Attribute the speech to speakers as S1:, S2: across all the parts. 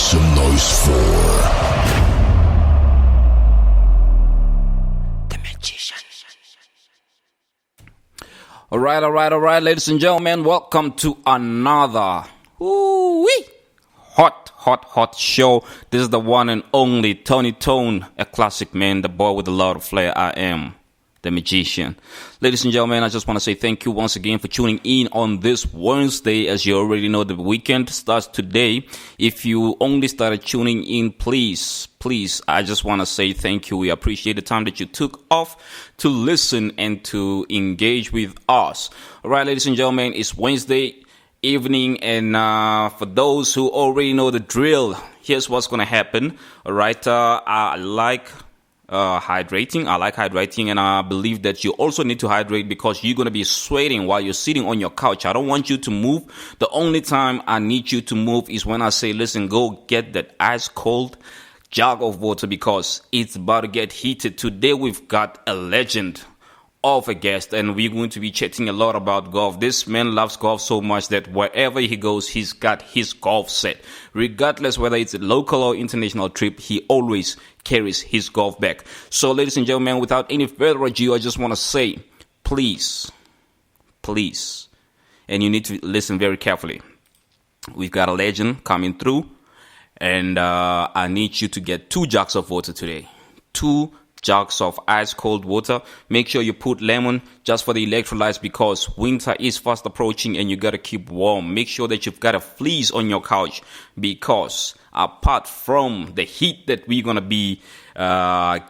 S1: some noise for the Magician.
S2: All right, ladies and gentlemen, welcome to another hot show. This is the one and only Tony Tone, a classic man, the boy with a lot of flair. I am the Magician. Ladies and gentlemen, I just want to say thank you once again for tuning in on this Wednesday. As you already know, the weekend starts today. If you only started tuning in, please, I just want to say thank you. We appreciate the time that you took off to listen and to engage with us. All right, ladies and gentlemen, it's Wednesday evening, and for those who already know the drill, here's what's going to happen. All right, I like hydrating, and I believe that you also need to hydrate because you're going to be sweating while you're sitting on your couch. I don't want you to move. The only time I need you to move is when I say, listen, go get that ice cold jug of water because it's about to get heated. Today we've got a legend of a guest, and we're going to be chatting a lot about golf. This man loves golf so much that wherever he goes, he's got his golf set. Regardless whether it's a local or international trip, he always carries his golf bag. So, ladies and gentlemen, without any further ado, I just want to say, please, and you need to listen very carefully. We've got a legend coming through, and I need you to get 2 jugs of water today. 2 jugs of ice cold water. Make sure you put lemon just for the electrolytes because winter is fast approaching and you got to keep warm. Make sure that you've got a fleece on your couch because apart from the heat that we're going to be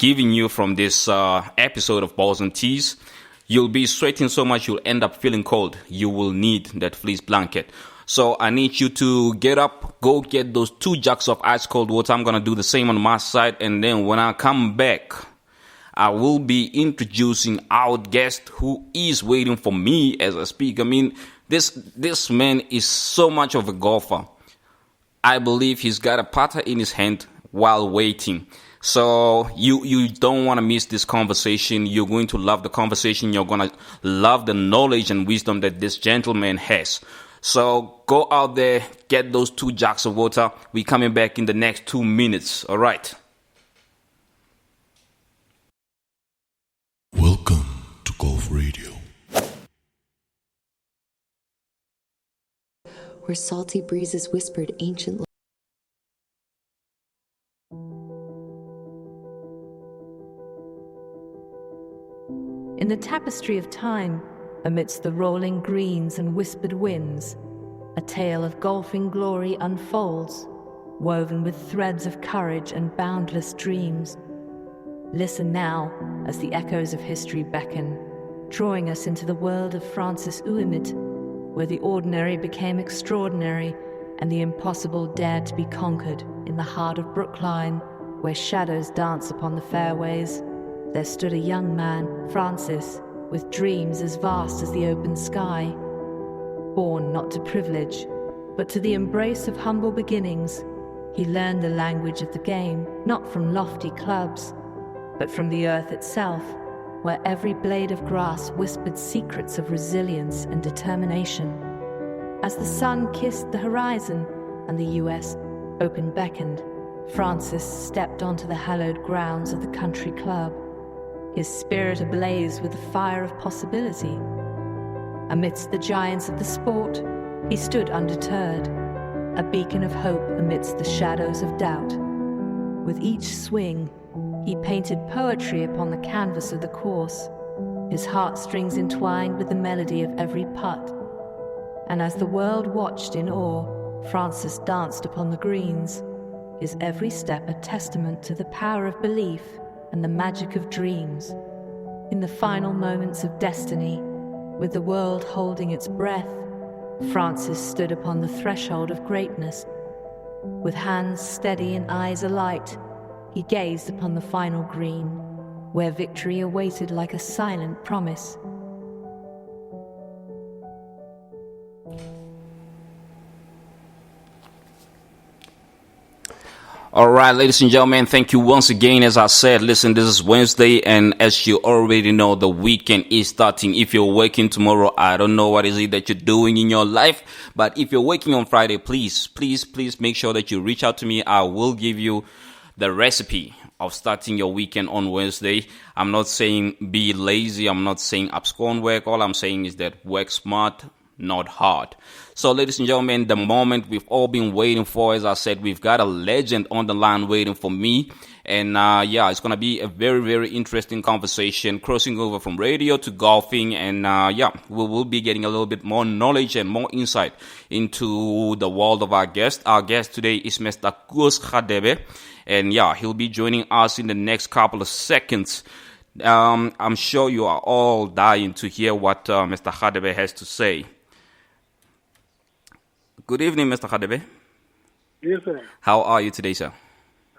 S2: giving you from this episode of Balls and Teas, you'll be sweating so much you'll end up feeling cold. You will need that fleece blanket. So I need you to get up, go get those 2 jugs of ice cold water. I'm going to do the same on my side, and then when I come back, I will be introducing our guest who is waiting for me as I speak. I mean, this man is so much of a golfer. I believe he's got a putter in his hand while waiting. So you don't want to miss this conversation. You're going to love the conversation. You're going to love the knowledge and wisdom that this gentleman has. So go out there, get those 2 jugs of water. We're coming back in the next 2 minutes. All right.
S1: Welcome to Golf Radio.
S3: Where salty breezes whispered ancient
S4: in the tapestry of time, amidst the rolling greens and whispered winds, a tale of golfing glory unfolds, woven with threads of courage and boundless dreams. Listen now as the echoes of history beckon, drawing us into the world of Francis Ouimet, where the ordinary became extraordinary and the impossible dared to be conquered. In the heart of Brookline, where shadows dance upon the fairways, there stood a young man, Francis, with dreams as vast as the open sky. Born not to privilege, but to the embrace of humble beginnings, he learned the language of the game, not from lofty clubs, but from the earth itself, where every blade of grass whispered secrets of resilience and determination. As the sun kissed the horizon and the US Open beckoned, Francis stepped onto the hallowed grounds of the country club, his spirit ablaze with the fire of possibility. Amidst the giants of the sport, he stood undeterred, a beacon of hope amidst the shadows of doubt. With each swing, he painted poetry upon the canvas of the course, his heartstrings entwined with the melody of every putt. And as the world watched in awe, Francis danced upon the greens, his every step a testament to the power of belief and the magic of dreams. In the final moments of destiny, with the world holding its breath, Francis stood upon the threshold of greatness. With hands steady and eyes alight, he gazed upon the final green, where victory awaited like a silent promise.
S2: All right, ladies and gentlemen, thank you once again. As I said, listen, this is Wednesday, and as you already know, the weekend is starting. If you're working tomorrow, I don't know what is it that you're doing in your life, but if you're working on Friday, please make sure that you reach out to me. I will give you the recipe of starting your weekend on Wednesday. I'm not saying be lazy. I'm not saying abscond work. All I'm saying is that work smart, not hard. So, ladies and gentlemen, the moment we've all been waiting for, as I said, we've got a legend on the line waiting for me. And it's going to be a very, very interesting conversation, crossing over from radio to golfing. And we will be getting a little bit more knowledge and more insight into the world of our guest. Our guest today is Mr. Koos Radebe. And he'll be joining us in the next couple of seconds. I'm sure you are all dying to hear what Mr. Radebe has to say. Good evening, Mr. Radebe.
S5: Yes, sir.
S2: How are you today, sir?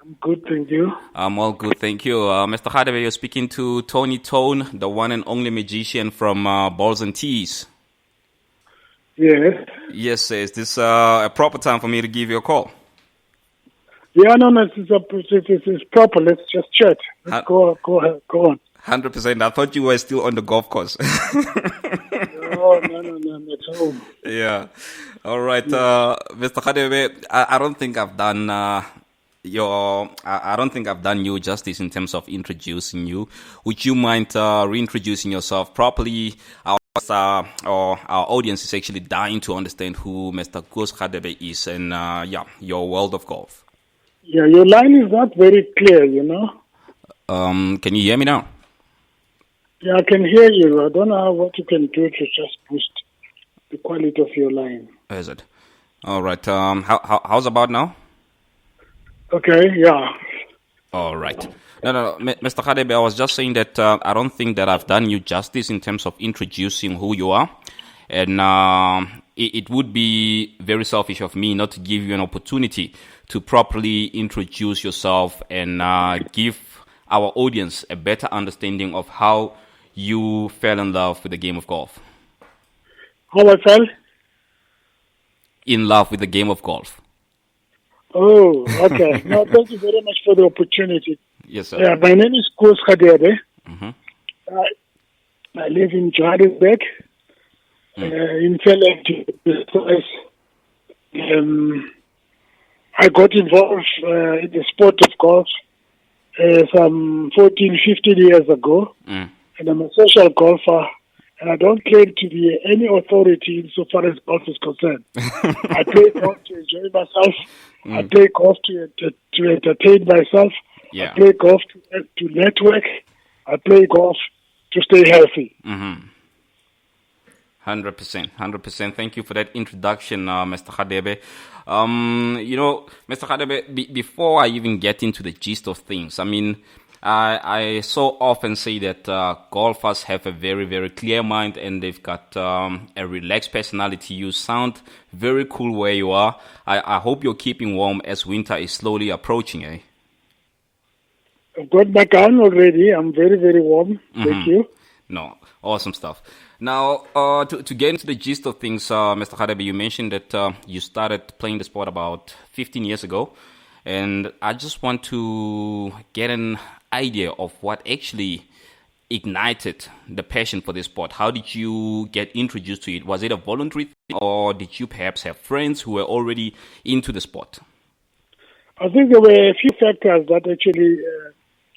S5: I'm good, thank you.
S2: I'm all good, thank you. Mr. Radebe, you're speaking to Tony Tone, the one and only magician from Balls and Tees.
S5: Yes.
S2: Yes, sir. Is this a proper time for me to give you a call?
S5: Yeah, no, it's proper. Let's just chat. Let's go ahead, go on.
S2: 100%. I thought you were still on the golf course.
S5: No, I'm at home.
S2: Yeah. All right, Mr. Radebe, I don't think I've done I don't think I've done you justice in terms of introducing you. Would you mind reintroducing yourself properly? Our audience is actually dying to understand who Mr. Koos Radebe is and your world of golf.
S5: Yeah, your line is not very clear, you know.
S2: Can you hear me now?
S5: Yeah, I can hear you. I don't know what you can do to just boost the quality of your line.
S2: Is it? All right. How's about now?
S5: Okay, yeah.
S2: All right. No, Mr. Radebe, I was just saying that I don't think that I've done you justice in terms of introducing who you are. And it would be very selfish of me not to give you an opportunity to properly introduce yourself and give our audience a better understanding of how you fell in love with the game of golf.
S5: How I fell?
S2: In love with the game of golf.
S5: Oh, okay. No, thank you very much for the opportunity.
S2: Yes, sir.
S5: Yeah, my name is Koos Radebe.
S2: Mm-hmm.
S5: I live in Johannesburg. In Finland, I got involved in the sport of golf some 14, 15 years ago. And I'm a social golfer, and I don't claim to be any authority insofar as golf is concerned. I play golf to enjoy myself. I play golf to entertain myself.
S2: Yeah.
S5: I play golf to network. I play golf to stay healthy.
S2: 100%. Thank you for that introduction, Mr. Radebe. Mr. Radebe, before I even get into the gist of things, I mean, I so often say that golfers have a very, very clear mind and they've got a relaxed personality. You sound very cool where you are. I hope you're keeping warm as winter is slowly approaching, eh?
S5: I've got my gun already. I'm very, very warm. Thank you.
S2: No, awesome stuff. Now, to get into the gist of things, Mr. Radebe, you mentioned that you started playing the sport about 15 years ago. And I just want to get an idea of what actually ignited the passion for this sport. How did you get introduced to it? Was it a voluntary thing, or did you perhaps have friends who were already into the sport?
S5: I think there were a few factors that actually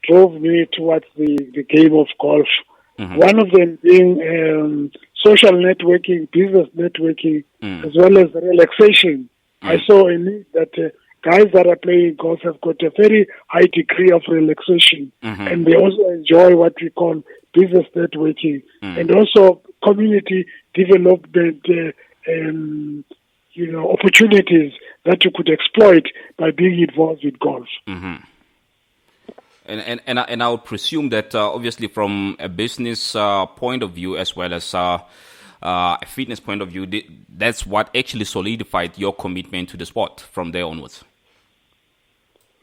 S5: drove me towards the game of golf. One of them being social networking, business networking, as well as relaxation. I saw a need that guys that are playing golf have got a very high degree of relaxation, and they also enjoy what we call business networking, and also community development, opportunities that you could exploit by being involved with golf.
S2: And I would presume that obviously from a business point of view as well as a fitness point of view, that's what actually solidified your commitment to the sport from there onwards.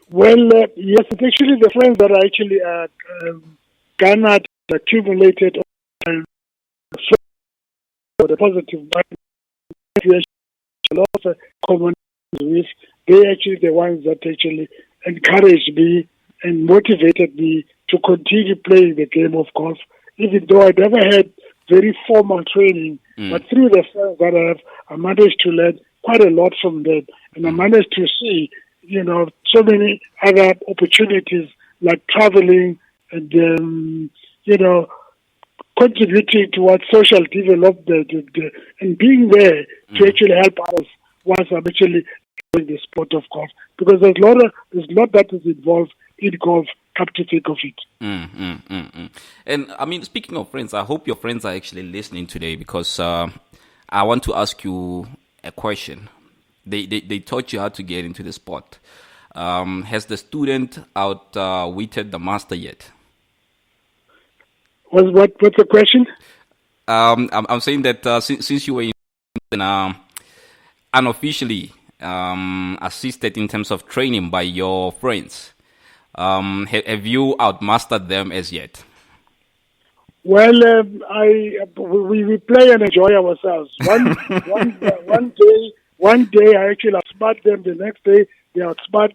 S5: Well, yes, it's actually the friends that I actually garnered, accumulated, the positive mind, a lot of common with. They actually the ones that actually encouraged me and motivated me to continue playing the game of golf, even though I never had very formal training. But through the friends that I have, I managed to learn quite a lot from them. And I managed to see, so many other opportunities like traveling and, contributing towards social development and being there to actually help others once I'm actually doing the sport of golf. Because there's a lot that is involved in golf, come to think of it.
S2: And I mean, speaking of friends, I hope your friends are actually listening today, because I want to ask you a question. They taught you how to get into the sport. Has the student outwitted the master yet?
S5: What's the question?
S2: I'm saying that since you were unofficially assisted in terms of training by your friends, have you outmastered them as yet?
S5: Well, we play and enjoy ourselves. One day I actually outsmart them. The next day they outsmart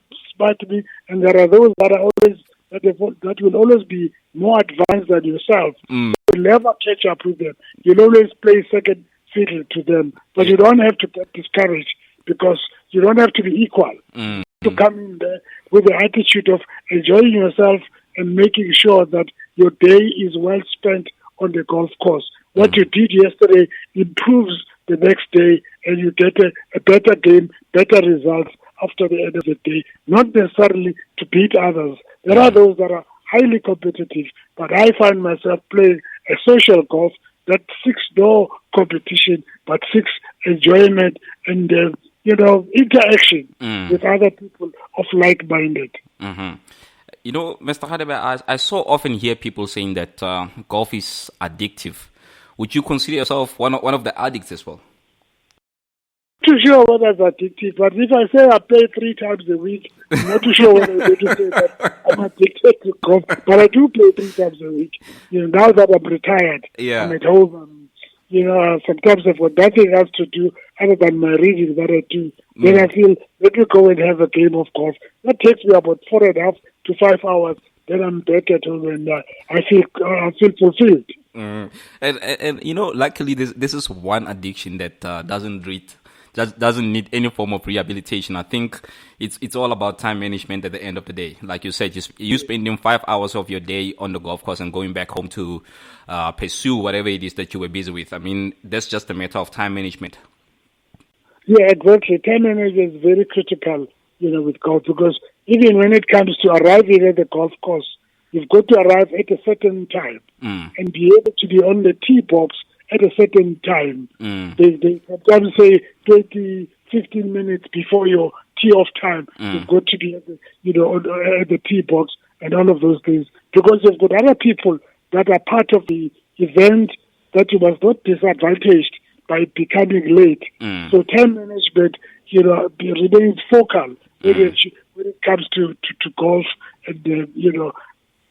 S5: me, and there are those that are always that will always be more advanced than yourself. You'll never catch up with them. You'll always play second fiddle to them, but you don't have to get discouraged, because you don't have to be equal. To come in there with the attitude of enjoying yourself and making sure that your day is well spent on the golf course. What you did yesterday improves the next day, and you get a better game, better results after the end of the day. Not necessarily to beat others. There are those that are highly competitive, but I find myself playing a social golf that seeks no competition, but seeks enjoyment and interaction with other people of like-minded.
S2: Mr. Hadebe, I so often hear people saying that golf is addictive. Would you consider yourself one of the addicts as well?
S5: Not too sure whether it's addictive, but if I say I play 3 times a week, I'm not too sure whether I'm going to say that I'm addicted to golf. But I do play 3 times a week. Now that I'm retired, I'm at home. Sometimes I've got nothing else to do other than my reading that I do. Then I feel, let me go and have a game of golf. That takes me about 4.5 to 5 hours. Then I'm back at home and I feel fulfilled.
S2: And luckily this is one addiction that doesn't need any form of rehabilitation. I think it's all about time management at the end of the day. Like you said, you spending 5 hours of your day on the golf course and going back home to pursue whatever it is that you were busy with. I mean, that's just a matter of time management.
S5: Yeah, exactly. Time management is very critical, with golf, because even when it comes to arriving at the golf course, you've got to arrive at a certain time and be able to be on the tee box at a certain time. They sometimes say 20, 15 minutes before your tee off time, you've got to be at the tee box and all of those things, because you've got other people that are part of the event that you must not disadvantaged by becoming late. So time management, remains focal when it comes to golf and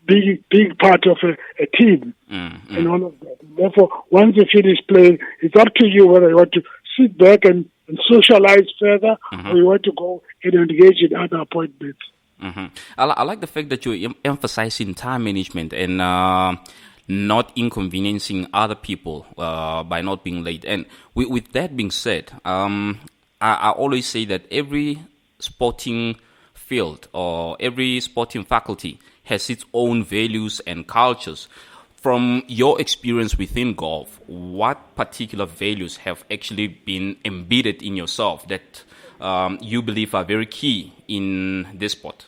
S5: being part of a team and all of that. And therefore, once you finish playing, it's up to you whether you want to sit back and socialize further or you want to go and engage in other appointments.
S2: I like the fact that you're emphasizing time management and not inconveniencing other people by not being late. And with that being said, I always say that every sporting field or every sporting faculty has its own values and cultures. From your experience within golf, what particular values have actually been embedded in yourself that you believe are very key in this sport?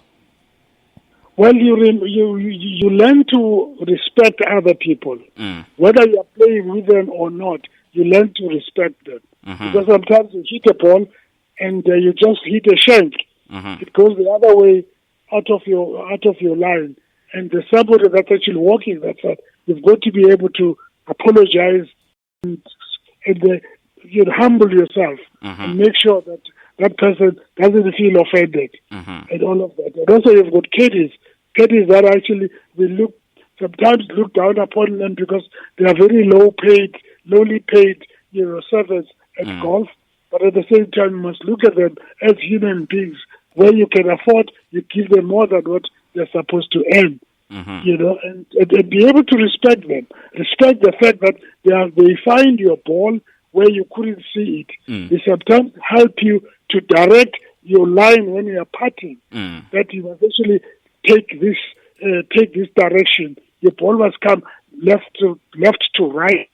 S5: Well, you learn to respect other people. Whether you are playing with them or not, you learn to respect them. Because sometimes you hit a ball and you just hit a shank. It goes the other way out of your line. And there's somebody that's actually walking that side. You've got to be able to apologize and humble yourself and make sure that that person doesn't feel offended and all of that. And also you've got caddies that actually sometimes look down upon them because they are very lowly paid, servants at golf. But at the same time, you must look at them as human beings Where you can afford, you give them more than what they're supposed to earn. You know, and be able to respect them. Respect the fact that they find your ball where you couldn't see it. They sometimes help you to direct your line when you are putting. That you must actually take this direction. Your ball must come left to right,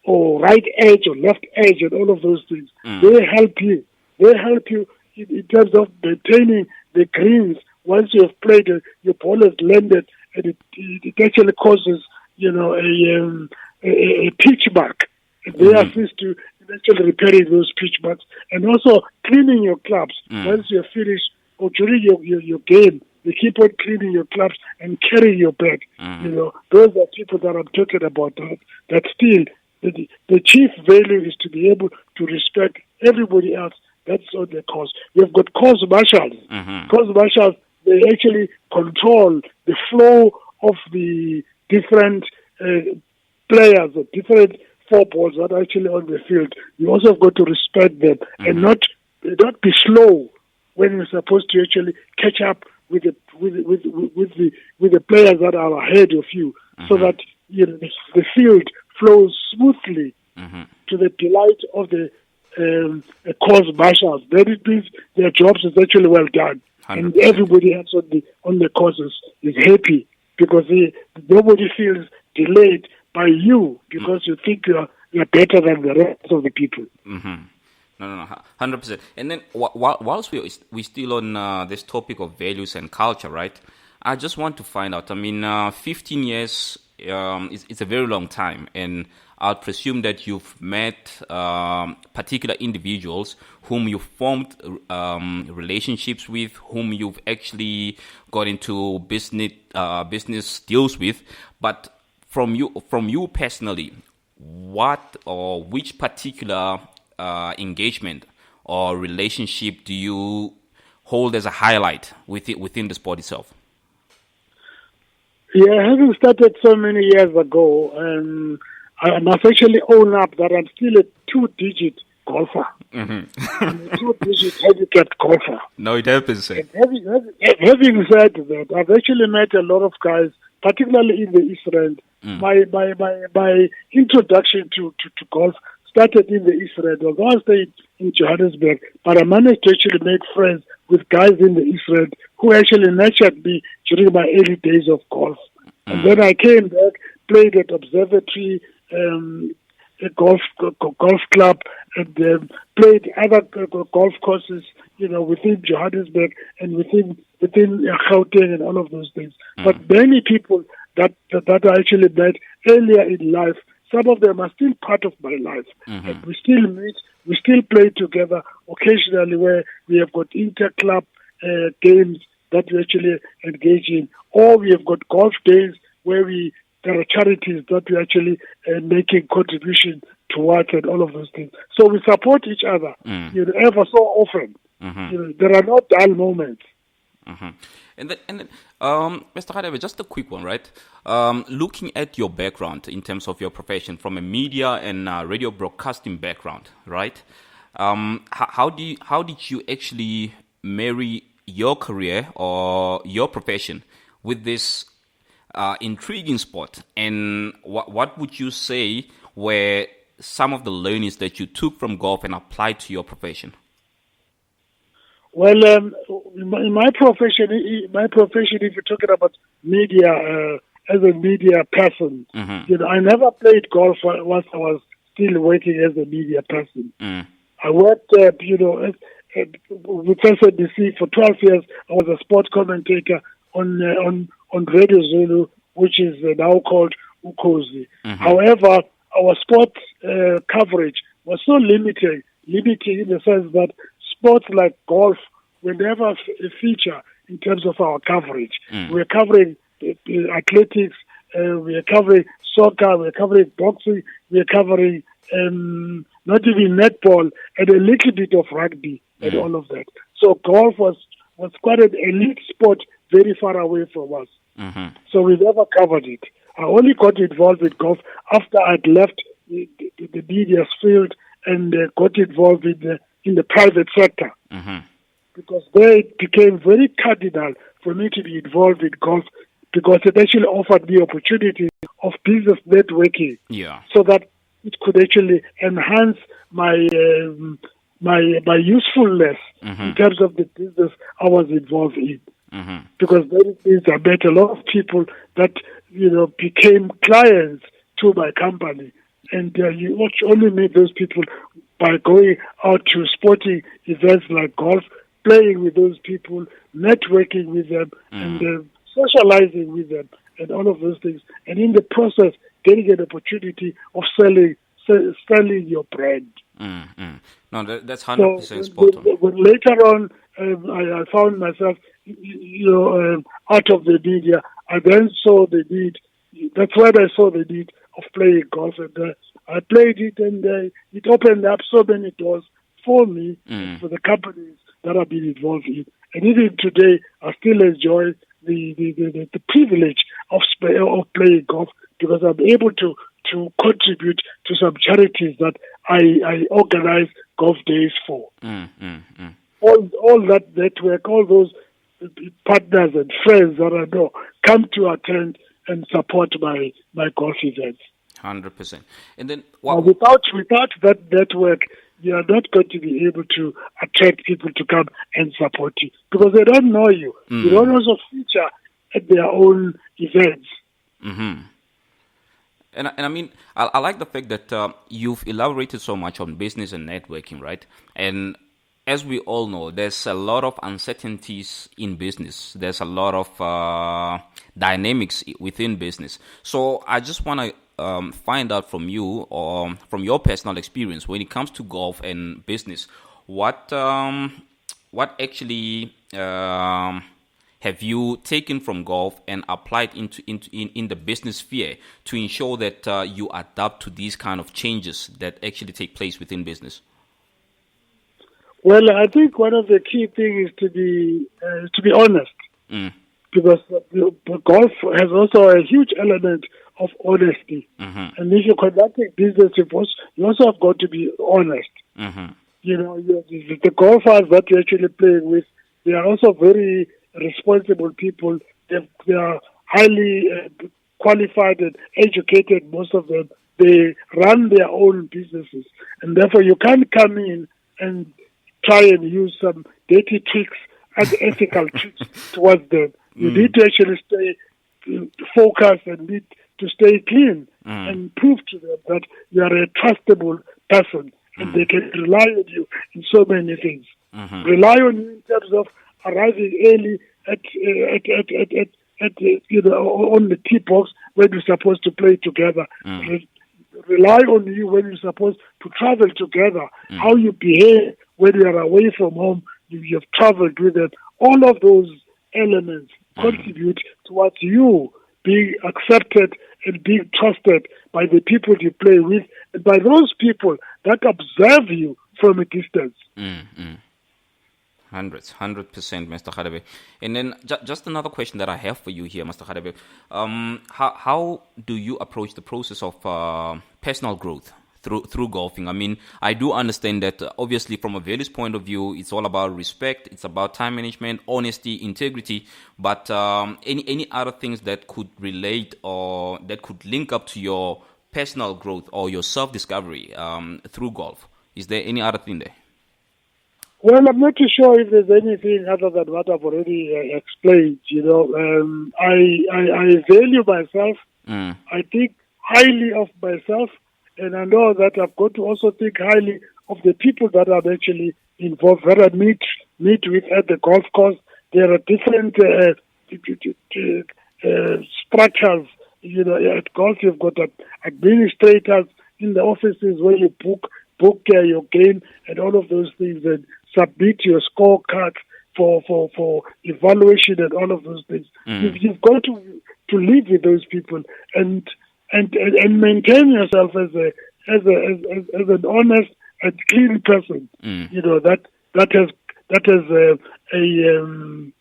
S5: or right edge or left edge, and all of those things. They help you. They help you in terms of maintaining the greens. Once you have played, your ball has landed, and it actually causes, you know, a pitch mark. And they assist you in actually repairing those pitch marks, and also cleaning your clubs. Once you're finished, or during your game, they keep on cleaning your clubs and carrying your bag. You know, those are people that I'm talking about. That still, the chief value is to be able to respect everybody else. That's on the course. We've got course marshals. Course marshals, they actually control the flow of the different players, the different four balls that are actually on the field. You also have got to respect them and not be slow when you're supposed to actually catch up with the players that are ahead of you, so that, you know, the field flows smoothly to the delight of the course marshals. Then it means their jobs is actually well done, 100%. And everybody else on the courses is happy because nobody feels delayed by you because you think you're better than the rest of the people.
S2: No, 100%. And then whilst we're still on this topic of values and culture, right? I just want to find out. I mean, 15 years it's a very long time, and I'd presume that you've met particular individuals whom you've formed relationships with, whom you've actually got into business deals with. But from you personally, what or which particular engagement or relationship do you hold as a highlight within the sport itself?
S5: Yeah, having started so many years ago, I must actually own up that I'm still a two-digit golfer. I'm a two-digit handicapped golfer.
S2: No, it happens, sir.
S5: Having said that, I've actually met a lot of guys, particularly in the East Rand. My introduction to golf started in the East Rand. Although I stayed in Johannesburg, but I managed to actually make friends with guys in the East Rand who actually nurtured me during my early days of golf. And then I came back, played at Observatory, a golf club, and played other golf courses, you know, within Johannesburg and within Gauteng and all of those things. But many people that I actually met earlier in life, some of them are still part of my life. And we still meet, we still play together occasionally, where we have got inter-club games that we actually engage in, or we have got golf days where there are charities that we actually making contribution towards, and all of those things. So we support each other, you know, ever so often. You know, there are no dull moments.
S2: And then, Mr. Radebe, just a quick one, right? Looking at your background in terms of your profession, from a media and radio broadcasting background, right? How did you actually marry your career or your profession with this intriguing sport? And what would you say were some of the learnings that you took from golf and applied to your profession?
S5: Well, in my profession, if you're talking about media, as a media person, you know, I never played golf once I was still working as a media person. I worked, you know, with SABC for 12 years. I was a sports commentator on Radio Zulu, which is now called Ukhozi. However, our sports coverage was so limited in the sense that sports like golf were never a feature in terms of our coverage. We're covering athletics, we're covering soccer, we're covering boxing, we're covering not even netball, and a little bit of rugby and all of that. So golf was quite an elite sport very far away from us. So we never covered it. I only got involved with golf after I'd left the media field and got involved in the private sector. because there it became very cardinal for me to be involved in golf because it actually offered me opportunities of business networking.
S2: Yeah.
S5: So that it could actually enhance my my usefulness in terms of the business I was involved in. Because then it means I met a lot of people that became clients to my company, and you only meet those people by going out to sporting events like golf, playing with those people, networking with them, and socializing with them, and all of those things, and in the process getting an opportunity of selling your brand.
S2: No, that's 100% spot on.
S5: When later on, I found myself, out of the media. I then saw the need. That's when I saw the need of playing golf, and I played it, and it opened up so many doors for me, for the companies that I've been involved in. And even today, I still enjoy the privilege of playing golf because I'm able to contribute to some charities that I organize golf days for. All that network, all those partners and friends that I know come to attend and support my golf events.
S2: 100%. And then
S5: without that network, you are not going to be able to attract people to come and support you because they don't know you. You don't also feature at their own events.
S2: And I mean, I like the fact that you've elaborated so much on business and networking, right? And as we all know, there's a lot of uncertainties in business. There's a lot of dynamics within business. So I just want to find out from you, or from your personal experience, when it comes to golf and business, what actually have you taken from golf and applied in the business sphere to ensure that you adapt to these kind of changes that actually take place within business?
S5: Well, I think one of the key things is to be honest, because golf has also a huge element of honesty. And if you're conducting business, you also have got to be honest. The golfers that you're actually playing with, they are also very responsible people. They are highly qualified and educated, most of them. They run their own businesses. And therefore, you can't come in and try and use some dirty tricks and ethical tricks towards them. You need to actually stay focused and need to stay clean and prove to them that you are a trustable person and they can rely on you in so many things. Rely on you in terms of arriving early on the tee box when you're supposed to play together. Rely on you when you're supposed to travel together. How you behave when you are away from home, you've traveled with them. All of those elements contribute towards you being accepted and being trusted by the people you play with and by those people that observe you from a distance.
S2: 100%, Mr. Radebe. And then just another question that I have for you here, Mr. Radebe. How do you approach the process of personal growth through golfing? I mean, I do understand that obviously from a values point of view, it's all about respect, it's about time management, honesty, integrity, but any other things that could relate or that could link up to your personal growth or your self-discovery through golf? Is there any other thing there?
S5: Well, I'm not too sure if there's anything other than what I've already explained. I value myself. I think highly of myself, and I know that I've got to also think highly of the people that I'm actually involved, that I meet with at the golf course. There are different structures. At golf, you've got administrators in the offices where you book your game and all of those things, and submit your scorecard for evaluation and all of those things. You've got to live with those people and maintain yourself as an honest and clean person. That has a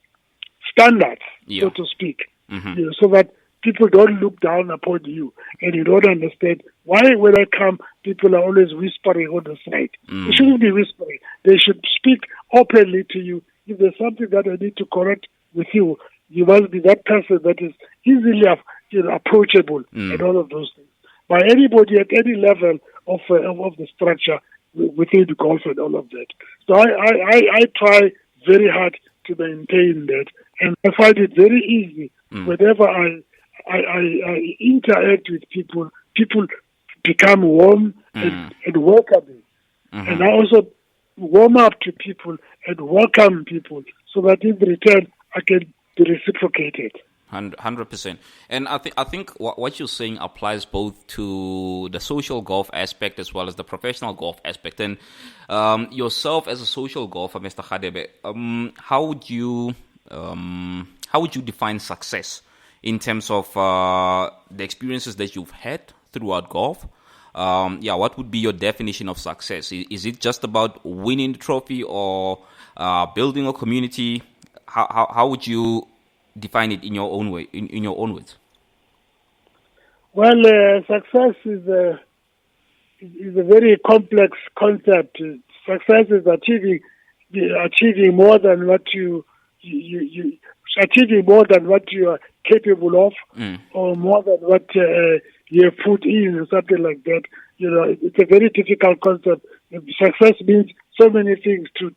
S5: standard, so to speak. So that people don't look down upon you, and you don't understand why when I come, people are always whispering on the side. They shouldn't be whispering. They should speak openly to you if there's something that I need to correct with you, you must be that person that is easily approachable and all of those things. By anybody at any level of the structure within golf and all of that. So I try very hard to maintain that, and I find it very easy whenever I interact with people. People become warm and welcoming, and I also warm up to people and welcome people, so that in return I can be reciprocated.
S2: 100%. And I think what you're saying applies both to the social golf aspect as well as the professional golf aspect. And yourself as a social golfer, Mr. Radebe, how would you define success in terms of the experiences that you've had throughout golf? What would be your definition of success? Is it just about winning the trophy or building a community? How would you define it in your own way, in your own words?
S5: Well, success is a very complex concept. Success is achieving more than what you achieving more than what you are capable of, or more than what you have put in, or something like that. It's a very difficult concept. Success means so many things to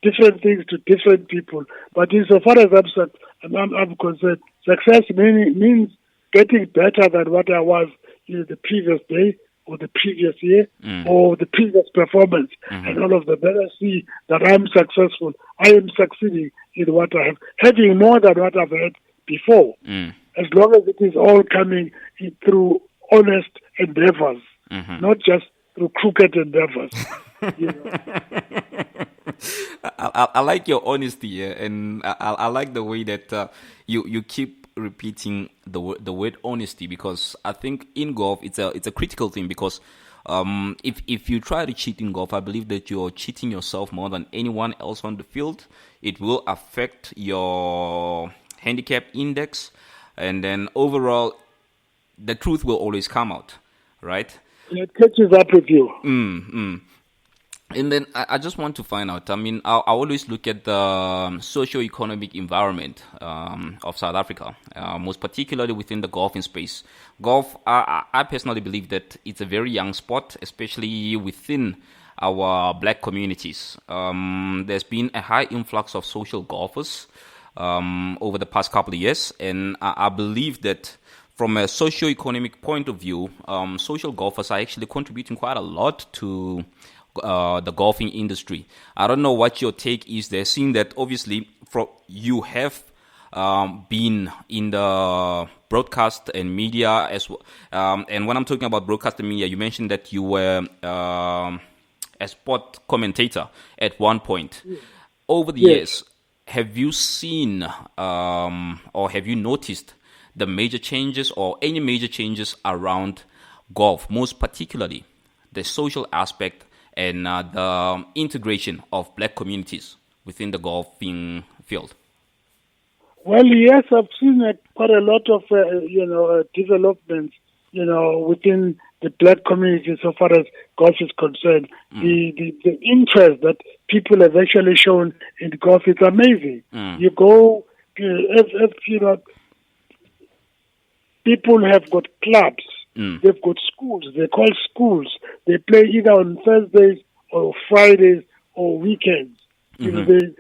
S5: different things to different people. But insofar as I'm concerned, success means getting better than what I was the previous day, or the previous year, or the previous performance, and all of that. Then I see that I'm successful. I am succeeding in what I have, having more than what I've had before, as long as it is all coming through honest endeavors, not just through crooked endeavors.
S2: I like your honesty, and I like the way that you keep repeating the word honesty, because I think in golf it's a critical thing, because if you try to cheat in golf, I believe that you're cheating yourself more than anyone else on the field. It will affect your handicap index, and then overall the truth will always come out, right?
S5: It catches up with you.
S2: And then I just want to find out, I mean, I always look at the socio-economic environment of South Africa, most particularly within the golfing space. Golf, I personally believe that it's a very young sport, especially within our black communities. There's been a high influx of social golfers over the past couple of years, and I believe that from a socio-economic point of view, social golfers are actually contributing quite a lot to the golfing industry. I don't know what your take is there, seeing that obviously you have been in the broadcast and media as well. And when I'm talking about broadcast and media, you mentioned that you were a sport commentator at one point. Over the years, have you seen or have you noticed the major changes or any major changes around golf, most particularly the social aspect and the integration of black communities within the golfing field?
S5: Well, yes, I've seen quite a lot of developments, within the black community so far as golf is concerned. The interest that people have actually shown in golf is amazing. You go, people have got clubs. They've got schools. They call schools. They play either on Thursdays or Fridays or weekends. That's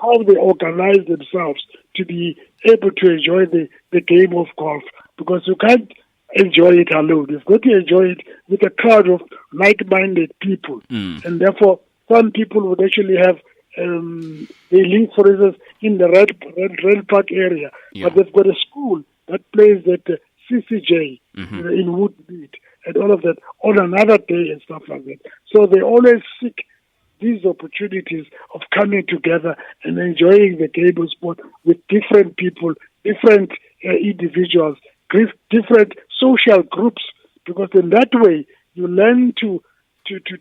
S5: how they organize themselves to be able to enjoy the game of golf, because you can't enjoy it alone. You've got to enjoy it with a crowd of like-minded people. And therefore, some people would actually have, they live, for instance, in the Red Park area, but they've got a school that plays at CCJ in Woodmead and all of that on another day and stuff like that. So they always seek these opportunities of coming together and enjoying the game of sport with different people, different individuals, different social groups, because in that way you learn to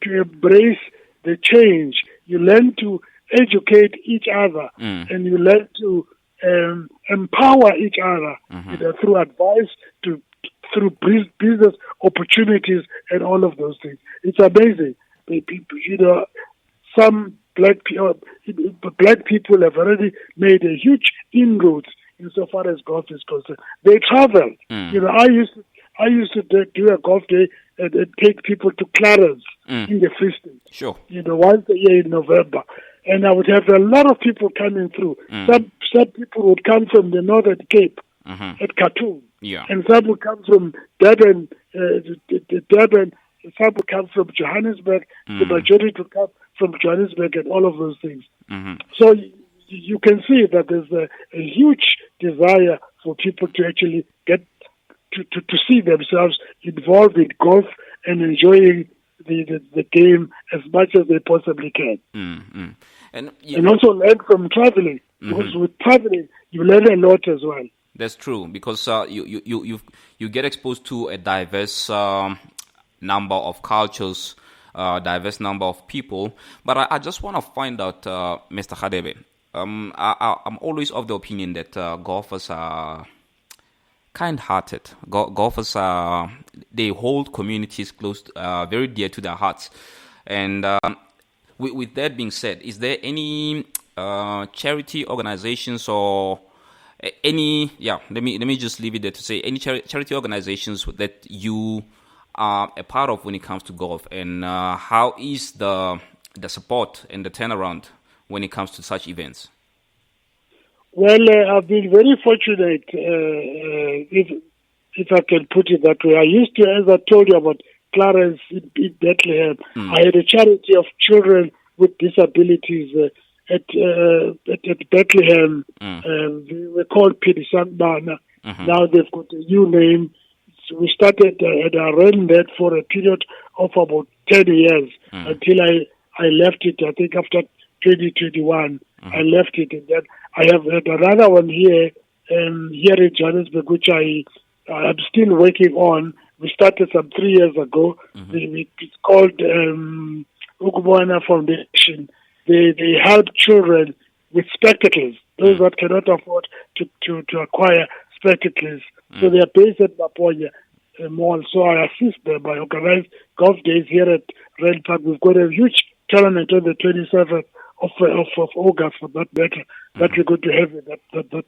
S5: embrace the change, you learn to educate each other, and you learn to empower each other through advice, through business opportunities and all of those things. It's amazing. Some black people have already made a huge inroads insofar as golf is concerned. They travel. You know, I used to do a golf day and take people to Clarence in the Free State.
S2: Sure.
S5: You know, once a year in November. And I would have a lot of people coming through. Some people would come from the Northern Cape at Khartoum.
S2: Yeah.
S5: And some would come from Durban, Durban. Some would come from Johannesburg. The majority would come from Johannesburg and all of those things. So you can see that there's a huge desire for people to actually get to see themselves involved in golf and enjoying the game as much as they possibly can. And also learn from traveling, because with traveling you learn a lot as well.
S2: That's true, because you get exposed to a diverse number of cultures, diverse number of people. But I just want to find out, Mr. Hadebe, I'm always of the opinion that golfers are kind-hearted. Golfers they hold communities close, very dear to their hearts. And with that being said, is there any charity organizations or any? Let me just leave it there to say any charity organizations that you are a part of when it comes to golf, and how is the support and the turnaround when it comes to such events?
S5: Well, I've been very fortunate, if I can put it that way. I used to, as I told you about Clarence in Bethlehem, I had a charity of children with disabilities at Bethlehem. They were called Pidisambana. Now they've got a new name. So we started and I ran that for a period of about 10 years until I left it, I think after 2021. I left it, and then I have had another one here in Johannesburg, which I'm still working on. We started some 3 years ago. It's called Ukubona Foundation. They help children with spectacles, those that cannot afford to acquire spectacles. So they are based at Maponya Mall. So I assist them. I organize golf days here at Red Park. We've got a huge tournament on the 27th of August, for that matter, that we're going to have in that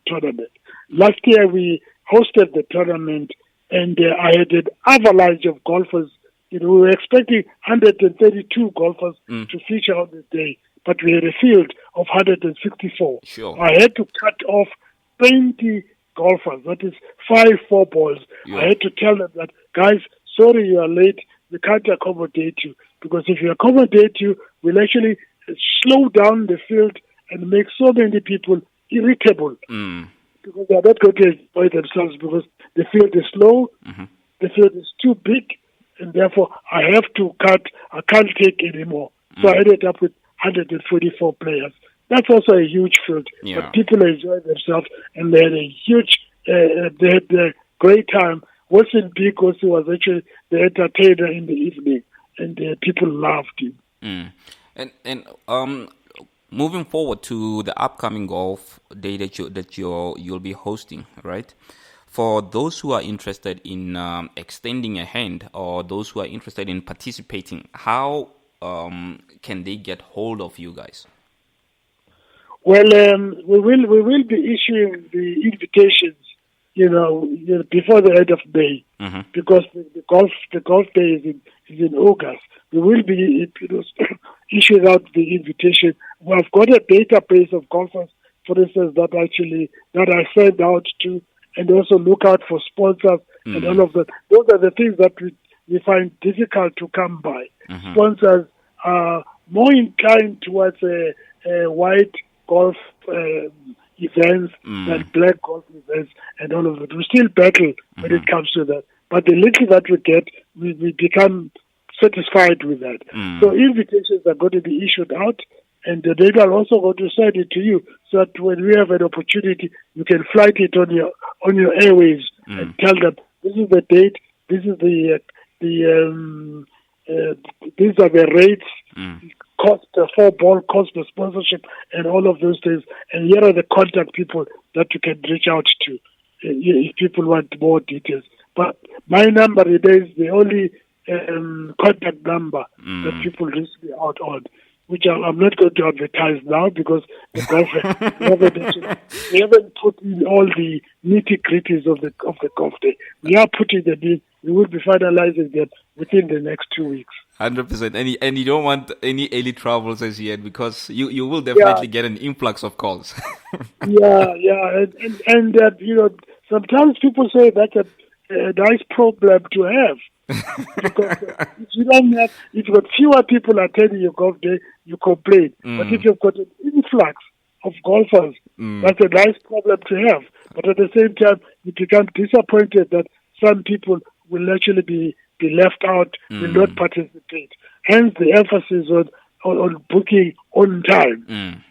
S5: tournament. Last year we hosted the tournament, and I had an avalanche of golfers. You know, we were expecting 132 golfers to feature on the day, but we had a field of 164.
S2: Sure.
S5: I had to cut off 20 golfers, that is 5 4-balls.
S2: Yeah.
S5: I had to tell them that, guys, sorry you are late, we can't accommodate you, because if we accommodate you, we'll actually slow down the field and make so many people irritable, because they're not going to enjoy themselves, because the field is slow, the field is too big, and therefore I have to cut. I can't take anymore. So I ended up with 144 players. That's also a huge field, but people enjoy themselves, and they had a huge, they had a great time. Wilson Bikos was actually the entertainer in the evening, and people loved him.
S2: And moving forward to the upcoming golf day that you'll be hosting, right? For those who are interested in extending a hand, or those who are interested in participating, how can they get hold of you guys?
S5: Well, we will be issuing the invitations, before the end of May, because the golf day is in August. We will be issuing out the invitation. We've got a database of golfers, for instance, that I send out to, and also look out for sponsors and all of that. Those are the things that we find difficult to come by. Sponsors are more inclined towards white golf events than black golf events and all of that. We still battle when it comes to that. But the little that we get, we become satisfied with that. So invitations are going to be issued out, and the data are also going to send it to you, so that when we have an opportunity, you can flight it on your airwaves and tell them, this is the date, this is these are the rates, cost, the 4-ball cost, the sponsorship, and all of those things. And here are the contact people that you can reach out to if people want more details. But my number remains the only contact number that people reach me out on, which I'm not going to advertise now because the golf we haven't put in all the nitty-gritties of the golf day. We are putting them in. We will be finalizing them within the next 2 weeks.
S2: 100%. And you don't want any early troubles as yet, because you will definitely get an influx of calls.
S5: And sometimes people say that's a nice problem to have. Because if you've got fewer people attending your golf day, you complain. But if you've got an influx of golfers, that's a nice problem to have. But at the same time, you become disappointed that some people will actually be left out, will not participate. Hence the emphasis on booking on time.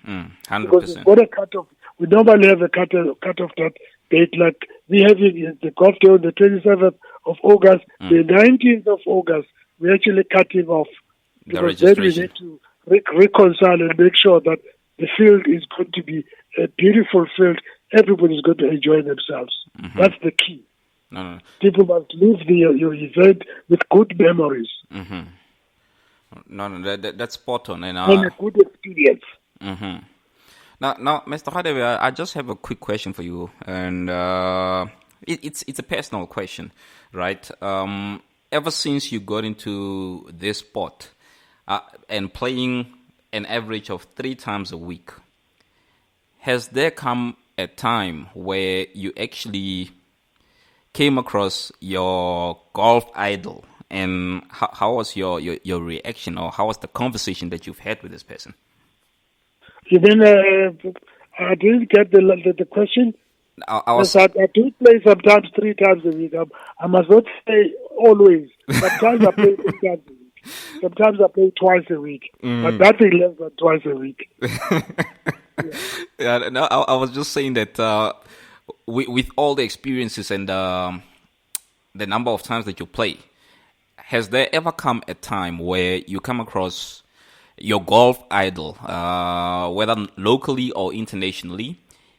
S2: 100%.
S5: Because we've got a cut-off. We normally have a cut-off that date, like we have the golf day on the 27th of August, the 19th of August, we're actually cutting off. Because then we need to reconcile and make sure that the field is going to be a beautiful field. Everybody's going to enjoy themselves. That's the key.
S2: No.
S5: People must leave your event with good memories.
S2: No, that's spot on. And
S5: a good experience.
S2: Now, Mr. Radebe, I just have a quick question for you, and it's a personal question, right? Ever since you got into this sport and playing an average of 3 times a week, has there come a time where you actually came across your golf idol, and how was your reaction, or how was the conversation that you've had with this person?
S5: You mean, I didn't get the question.
S2: I
S5: do play sometimes 3 times a week. I must not say always. Sometimes I play 3 times a week. Sometimes I play twice a week. But nothing less than twice a week.
S2: I was just saying that with all the experiences and the number of times that you play, has there ever come a time where you come across your golf idol, whether locally or internationally,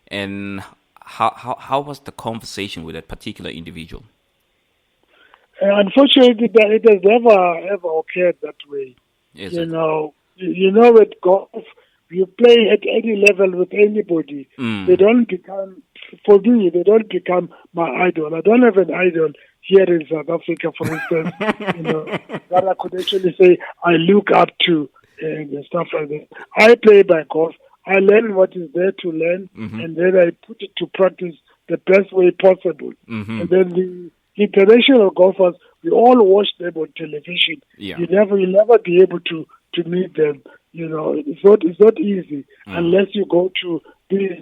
S2: and how was the conversation with that particular individual?
S5: Unfortunately, it has never ever occurred that way. You know, with golf, you play at any level with anybody. They don't become, for me, they don't become my idol. I don't have an idol here in South Africa, for instance, that I could actually say I look up to and stuff like that. I play by golf. I learn what is there to learn, and then I put it to practice the best way possible. And then the international golfers, we all watch them on television. You'll never be able to meet them. It's not easy unless you go to these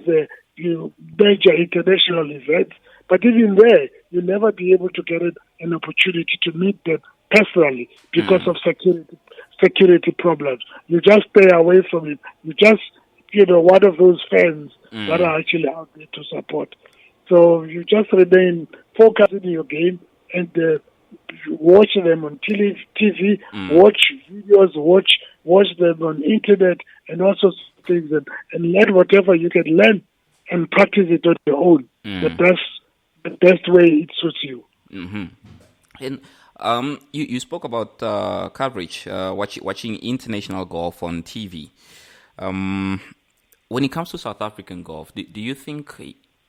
S5: major international events. But even there, you'll never be able to get an opportunity to meet them personally because of security problems. You just stay away from it. You just, one of those fans that are actually out there to support. So you just remain focused in your game and watch them on TV, watch videos, watch them on internet and all sorts of things, and learn whatever you can learn and practice it on your own. The best way it suits you.
S2: And you spoke about coverage, watching international golf on TV. When it comes to South African golf, do you think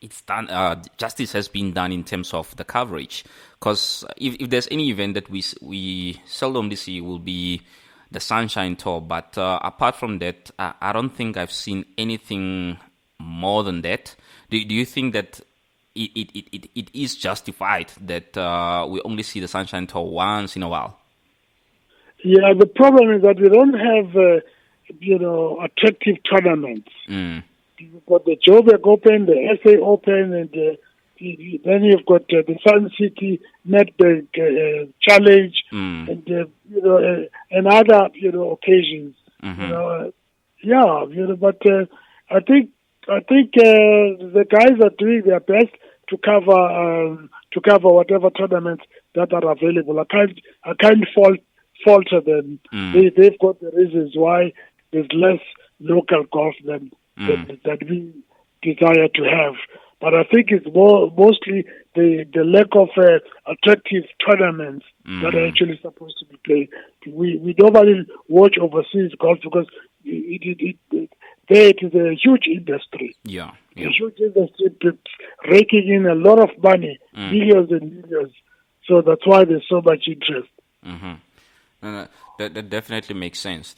S2: it's done? Justice has been done in terms of the coverage, because if there's any event that we seldomly see, will be the Sunshine Tour. But apart from that, I don't think I've seen anything more than that. Do you think that it is justified that we only see the Sunshine Tour once in a while?
S5: Yeah, the problem is that we don't have attractive tournaments. You've got the Joburg Open, the SA Open, and then you've got the Sun City Nedbank Challenge, and other occasions. But I think the guys are doing their best to cover whatever tournaments that are available. I can't falter them. They've got the reasons why there's less local golf than we desire to have. But I think it's mostly the lack of attractive tournaments that are actually supposed to be played. We normally watch overseas golf because there it is a huge industry.
S2: Yeah.
S5: A huge industry raking in a lot of money, millions and millions. So that's why there's so much interest.
S2: That definitely makes sense.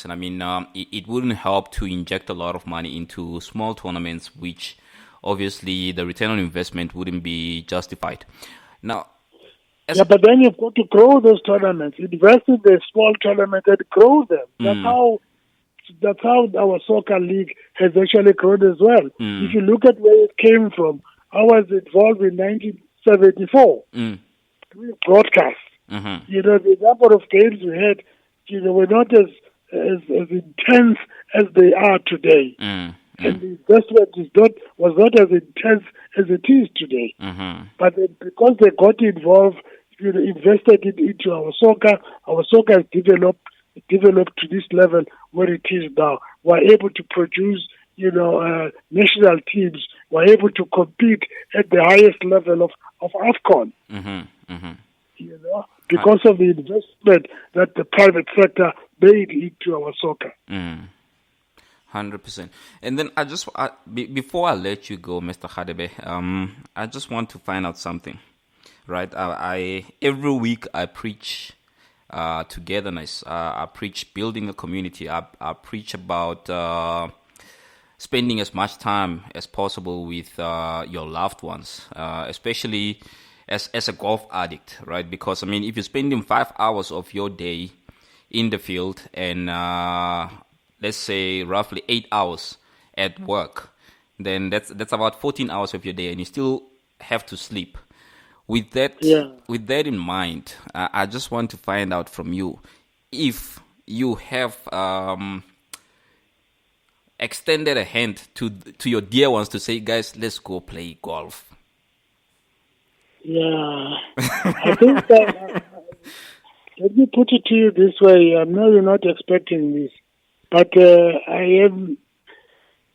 S2: And I mean, it wouldn't help to inject a lot of money into small tournaments, which obviously the return on investment wouldn't be justified. Now,
S5: but then you've got to grow those tournaments. Invest in the small tournaments and grow them. That's how our soccer league has actually grown as well. If you look at where it came from, I was involved in 1974. Broadcast. The number of games we had, were not as intense as they are today. And the investment was not as intense as it is today. But because they got involved, invested into our soccer has developed to this level where it is now. We're able to produce, national teams. We're able to compete at the highest level of AFCON. Because of the investment that the private sector made into our soccer.
S2: 100%. And then before I let you go, Mr. Hadebe, I just want to find out something, right? Every week I preach togetherness. I preach building a community. I preach about spending as much time as possible with your loved ones, especially as a golf addict, right? Because, I mean, if you're spending 5 hours of your day in the field and let's say roughly 8 hours at work, then that's about 14 hours of your day, and you still have to sleep. With that in mind, I just want to find out from you if you have extended a hand to your dear ones to say, guys, let's go play golf.
S5: Yeah, I think that, let me put it to you this way. I know you're not expecting this, but I am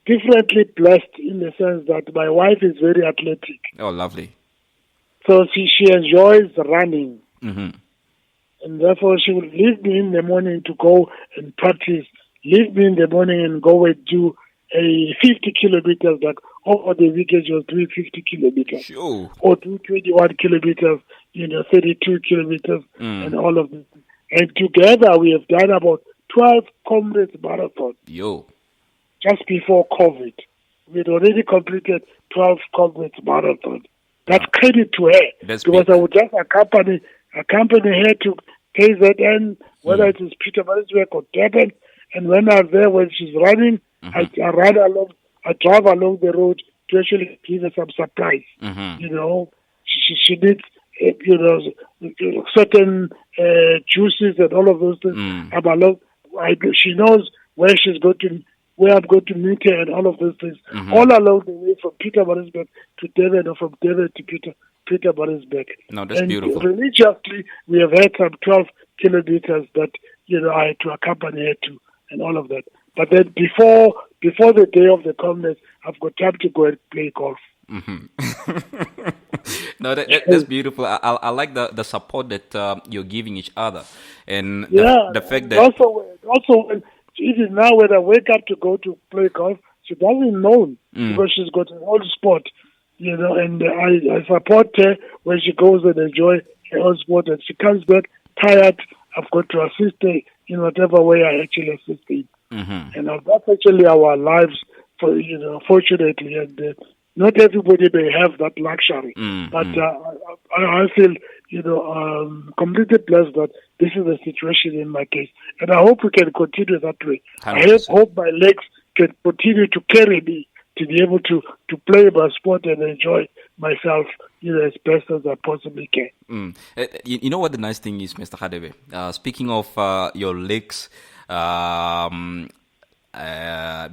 S5: differently blessed in the sense that my wife is very athletic.
S2: Oh, lovely.
S5: So she enjoys running. And therefore she will leave me in the morning to go and practice, leave me in the morning and go and do a 50 kilometers, like over the weekend she was doing 50 kilometers.
S2: Sure.
S5: Or do 21 kilometers, 32 kilometers and all of this. And together we have done about 12 Comrades Marathon. Just before COVID. We had already completed 12 Comrades Marathon. That's credit to her. Because I would just accompany her to KZN, whether it is Pietermaritzburg or Durban. And when I'm there, when she's running, I drive along the road to actually give her some supplies. She needs, certain juices and all of those things. She knows where I'm going to meet her and all of those things. All along the way from Pietermaritzburg to Durban or from Durban to Pietermaritzburg.
S2: No, that's beautiful.
S5: Religiously, we have had some 12 kilometers that, I had to accompany her to and all of that. But then before the day of the conference, I've got time to go and play golf.
S2: No, that's beautiful. I like the support that you're giving each other, and the fact that
S5: also when even now when I wake up to go to play golf, she doesn't know because she's got her own sport, and I support her when she goes and enjoy her own sport, and she comes back tired. I've got to assist her in whatever way I actually assist her. And that's actually our lives, fortunately, and not everybody may have that luxury. But I feel, completely blessed that this is the situation in my case. And I hope we can continue that way. 100%. I hope my legs can continue to carry me to be able to play my sport and enjoy myself, as best as I possibly can.
S2: You know what the nice thing is, Mr. Hadebe? Speaking of your legs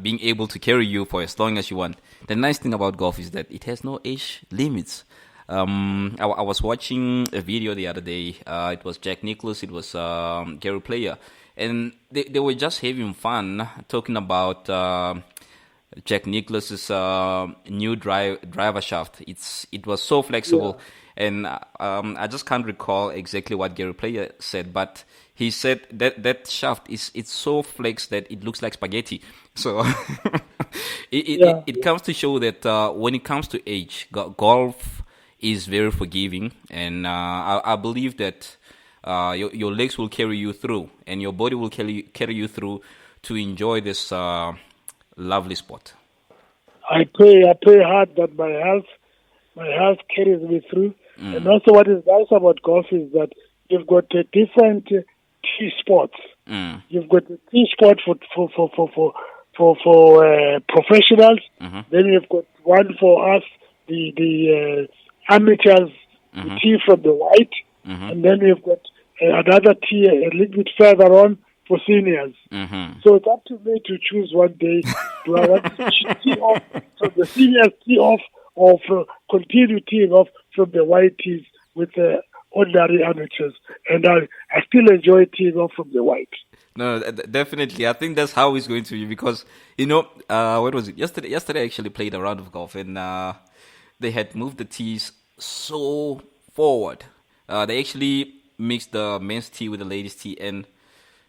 S2: being able to carry you for as long as you want, the nice thing about golf is that it has no age limits. I was watching a video the other day. It was Jack Nicklaus, it was Gary Player, and they were just having fun talking about Jack Nicklaus's new driver shaft. It was so flexible, and I just can't recall exactly what Gary Player said, but he said that shaft it's so flexed that it looks like spaghetti. So it comes to show that when it comes to age, golf is very forgiving, and I believe that your legs will carry you through, and your body will carry you through to enjoy this lovely sport.
S5: I pray hard that my health carries me through. And also, what is nice about golf is that you've got different tee spots. You've got the tee spot for professionals. Then you've got one for us, the amateurs, the tee from the white, and then you've got another tee a little bit further on for seniors. So it's up to me to choose one day. Do I want to tee off from the seniors tee off, or continue teeing off from the white tees with the ordinary amateurs? And I still enjoy teeing off from the white.
S2: No, definitely. I think that's how it's going to be, because, what was it? Yesterday I actually played a round of golf, and they had moved the tees so forward. They actually mixed the men's tee with the ladies' tee, and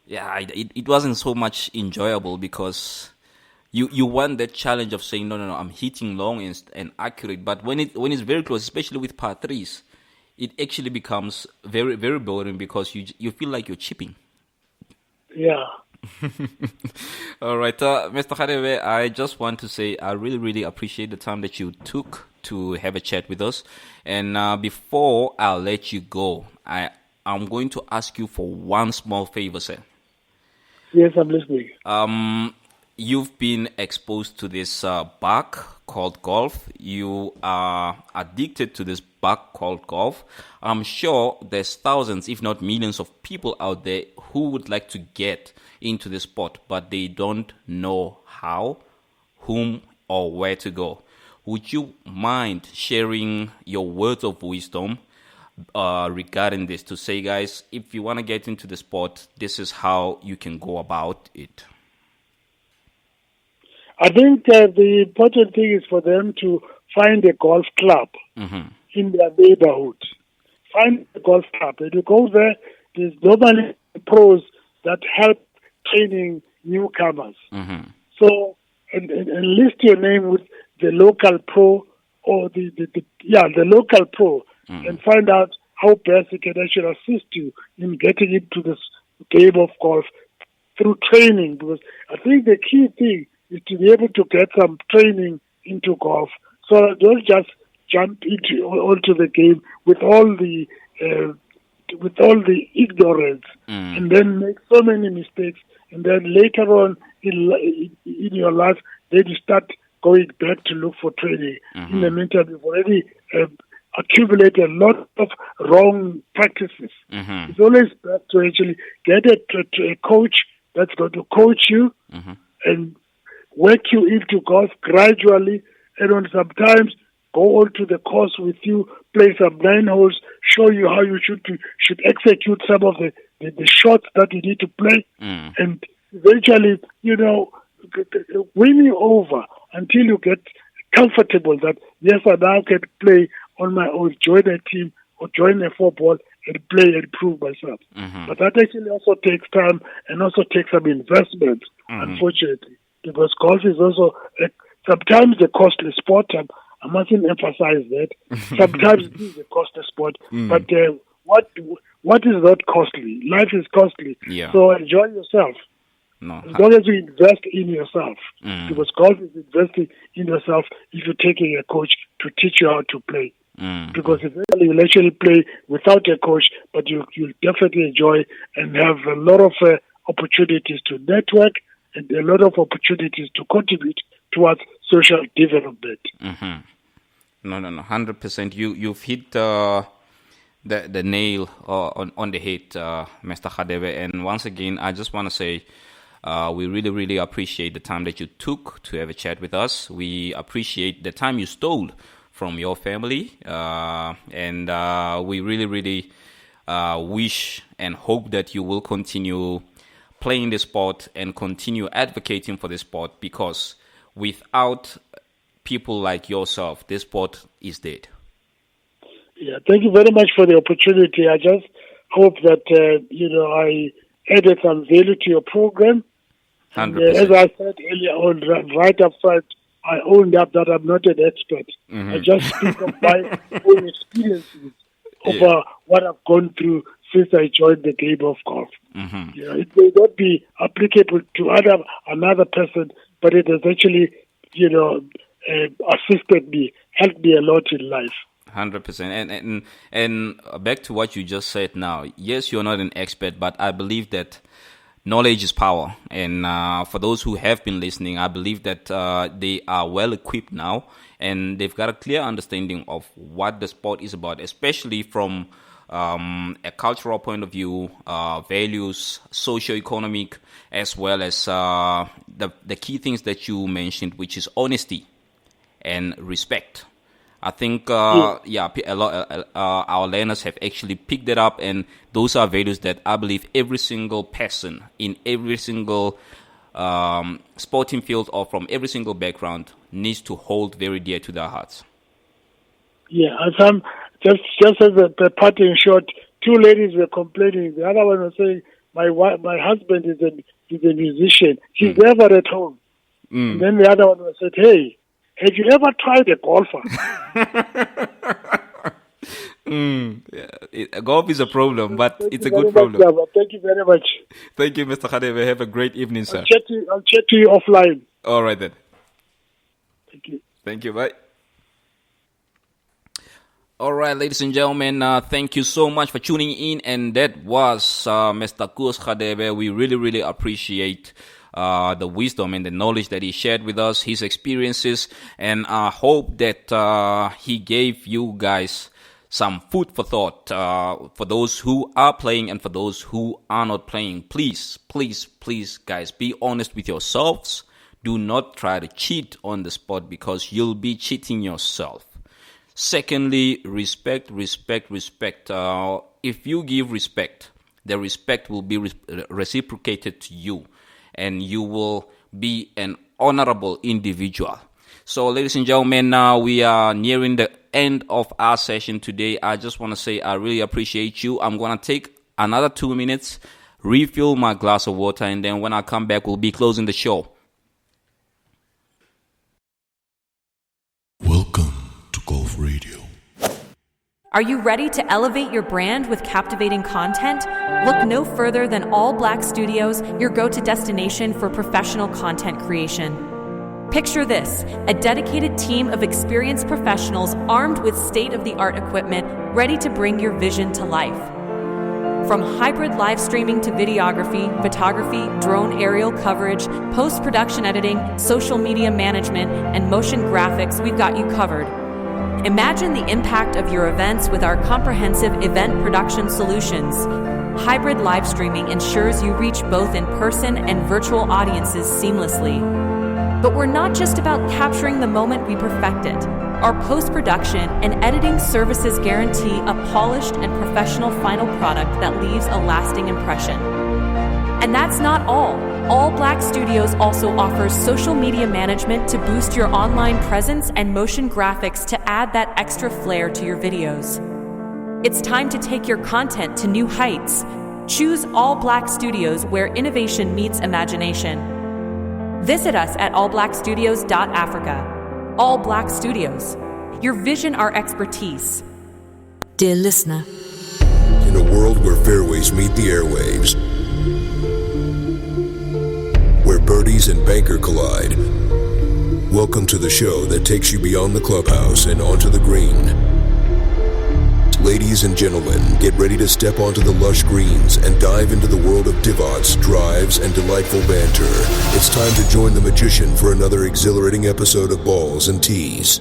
S2: it wasn't so much enjoyable, because you want that challenge of saying, no, I'm hitting long and accurate. But when it's very close, especially with par threes, it actually becomes very, very boring, because you feel like you're chipping.
S5: Yeah.
S2: All right, Mr. Hadebe, I just want to say I really, really appreciate the time that you took to have a chat with us. And before I'll let you go, I'm going to ask you for one small favor, sir.
S5: Yes, I'm listening.
S2: You've been exposed to this bug called golf. You are addicted to this bug called golf. I'm sure there's thousands, if not millions, of people out there who would like to get into the sport, but they don't know how, whom, or where to go. Would you mind sharing your words of wisdom regarding this, to say, guys, if you want to get into the sport, this is how you can go about it?
S5: I think the important thing is for them to find a golf club in their neighborhood. Find a golf club. When you go there, there's normally pros that help training newcomers. So, and list your name with the local pro, or the local pro, and find out how best he can actually assist you in getting into this game of golf through training. Because I think the key thing is to be able to get some training into golf, so that don't just jump onto the game with all the ignorance, and then make so many mistakes, and then later on in your life, then you start going back to look for training. In the meantime, you've already accumulated a lot of wrong practices. It's always best to actually get a coach that's going to coach you and work you into golf gradually, and on sometimes go on to the course with you, play some 9 holes, show you how you should execute some of the shots that you need to play, and eventually, win you over until you get comfortable that, yes, I now can play on my own, join a team or join a 4-ball and play and prove myself. But that actually also takes time and also takes some investment, unfortunately, because golf is also sometimes a costly sport. I mustn't emphasize that. Sometimes it is a costly sport, but what is not costly? Life is costly.
S2: Yeah.
S5: So enjoy yourself.
S2: No.
S5: As long as you invest in yourself, because golf is investing in yourself if you're taking a coach to teach you how to play. Because eventually you'll actually play without a coach, but you'll definitely enjoy and have a lot of opportunities to network and a lot of opportunities to contribute towards social development.
S2: No, 100%. You've hit the nail on the head, Mr. Hadebe. And once again, I just want to say we really, really appreciate the time that you took to have a chat with us. We appreciate the time you stole from your family, and we really, really wish and hope that you will continue playing the sport and continue advocating for the sport, because without people like yourself, this sport is dead.
S5: Yeah, thank you very much for the opportunity. I just hope that, I added some value to your program. And,
S2: 100%.
S5: as I said earlier on, right up front, I owned up that I'm not an expert. I just speak of my own experiences of what I've gone through since I joined the game of golf. It may not be applicable to another person, but it has actually, assisted me, helped me a lot in life.
S2: 100%. And back to what you just said now. Yes, you're not an expert, but I believe that knowledge is power. And for those who have been listening, I believe that they are well equipped now, and they've got a clear understanding of what the sport is about, especially from a cultural point of view, values, socio-economic, as well as the key things that you mentioned, which is honesty and respect. I think, our learners have actually picked it up, and those are values that I believe every single person in every single sporting field or from every single background needs to hold very dear to their hearts.
S5: Yeah, and some just as a parting shot, two ladies were complaining. The other one was saying, "My husband is a musician. He's never at home." And then the other one was said, "Hey, have you ever tried a golfer?"
S2: Golf is a problem, but
S5: Thank
S2: it's
S5: you
S2: a good
S5: very much,
S2: problem.
S5: Lava. Thank you very much.
S2: Thank you, Mr. Khadebe. Have a great evening, sir.
S5: I'll chat to you offline.
S2: All right, then.
S5: Thank you.
S2: Thank you. Bye. All right, ladies and gentlemen, thank you so much for tuning in. And that was Mr. Koos Khadebe. We really, really appreciate the wisdom and the knowledge that he shared with us, his experiences. And I hope that he gave you guys some food for thought for those who are playing and for those who are not playing. Please, please, please, guys, be honest with yourselves. Do not try to cheat on the sport, because you'll be cheating yourself. Secondly, respect. If you give respect, the respect will be reciprocated to you, and you will be an honorable individual. So, ladies and gentlemen, now we are nearing the end of our session today. I just want to say I really appreciate you. I'm going to take another 2 minutes, refill my glass of water, and then when I come back, we'll be closing the show.
S1: Welcome to Golf Radio.
S6: Are you ready to elevate your brand with captivating content? Look no further than All Black Studios, your go-to destination for professional content creation. Picture this, a dedicated team of experienced professionals armed with state-of-the-art equipment ready to bring your vision to life. From hybrid live streaming to videography, photography, drone aerial coverage, post-production editing, social media management, and motion graphics, we've got you covered. Imagine the impact of your events with our comprehensive event production solutions. Hybrid live streaming ensures you reach both in-person and virtual audiences seamlessly. But we're not just about capturing the moment we perfect it. Our post-production and editing services guarantee a polished and professional final product that leaves a lasting impression. And that's not all. All Black Studios also offers social media management to boost your online presence and motion graphics to add that extra flair to your videos. It's time to take your content to new heights. Choose All Black Studios, where innovation meets imagination. Visit us at allblackstudios.africa. All Black Studios. Your vision, our expertise.
S4: Dear listener,
S1: In a world where fairways meet the airwaves, where birdies and banker collide, welcome to the show that takes you beyond the clubhouse and onto the green. Ladies and gentlemen, get ready to step onto the lush greens and dive into the world of divots, drives, and delightful banter. It's time to join the magician for another exhilarating episode of Balls and Tees.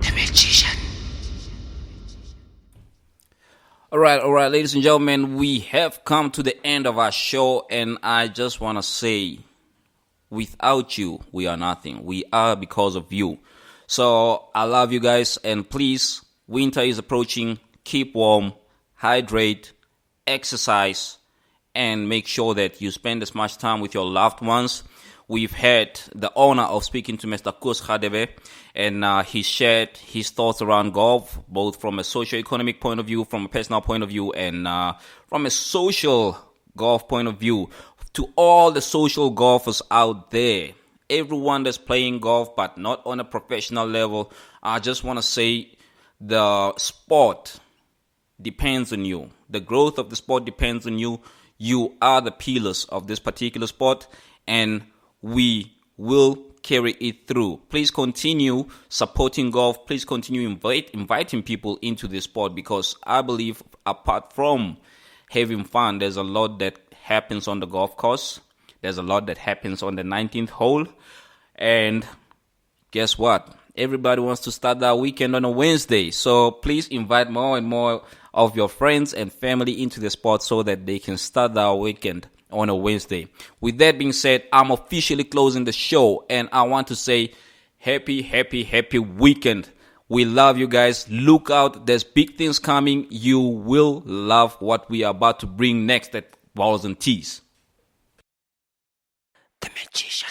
S2: The Magician. All right, ladies and gentlemen, we have come to the end of our show, and I just want to say, without you, we are nothing. We are because of you. So I love you guys, and please, winter is approaching. Keep warm, hydrate, exercise, and make sure that you spend as much time with your loved ones. We've had the honor of speaking to Mr. Koos Radebe, and he shared his thoughts around golf, both from a socio-economic point of view, from a personal point of view, and from a social golf point of view. To all the social golfers out there, everyone that's playing golf but not on a professional level, I just want to say the sport depends on you. The growth of the sport depends on you. You are the pillars of this particular sport, and we will carry it through. Please continue supporting golf. Please continue inviting people into this sport, because I believe apart from having fun, there's a lot that happens on the golf course. There's a lot that happens on the 19th hole. And guess what? Everybody wants to start that weekend on a Wednesday. So please invite more and more of your friends and family into the sport so that they can start that weekend on a Wednesday. With that being said, I'm officially closing the show, and I want to say happy weekend. We love you guys. Look out. There's big things coming. You will love what we are about to bring next at Balls and Tees. The Magician.